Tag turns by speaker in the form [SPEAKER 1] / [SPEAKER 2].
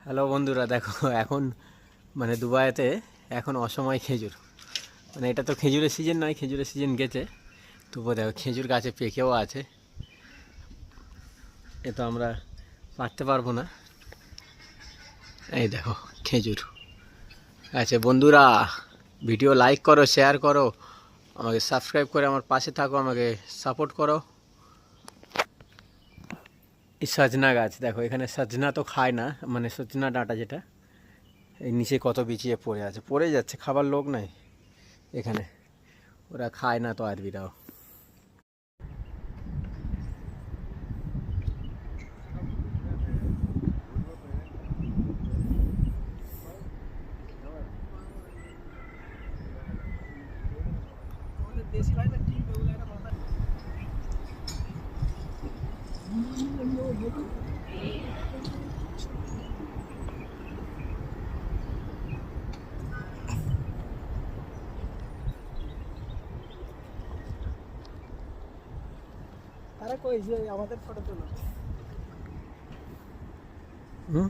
[SPEAKER 1] Hello বন্ধুরা, দেখো এখন মানে দুবাইতে এখন অসময় খেজুর, মানে এটা তো খেজুরের সিজন নয়, খেজুরের সিজন গেছে। তবুও দেখো খেজুর গাছে পেকেও আছে। এ তো আমরা পারতে পারবো না। এই দেখো খেজুর আছে। বন্ধুরা, ভিডিও লাইক করো, শেয়ার করো, আমাকে সাবস্ক্রাইব করে আমার পাশে থাকো, আমাকে সাপোর্ট করো। এই সজনা গাছ দেখো, এখানে সজনা তো খায় না, মানে সজনা ডাঁটা যেটা, এই নিচে কত বিছিয়ে পড়ে আছে, পড়ে যাচ্ছে, খাবার লোক নাই এখানে, ওরা খায় না তো আরবিরাও।
[SPEAKER 2] তারা কই যে আমাদের ফটো তোলো।
[SPEAKER 1] হুম।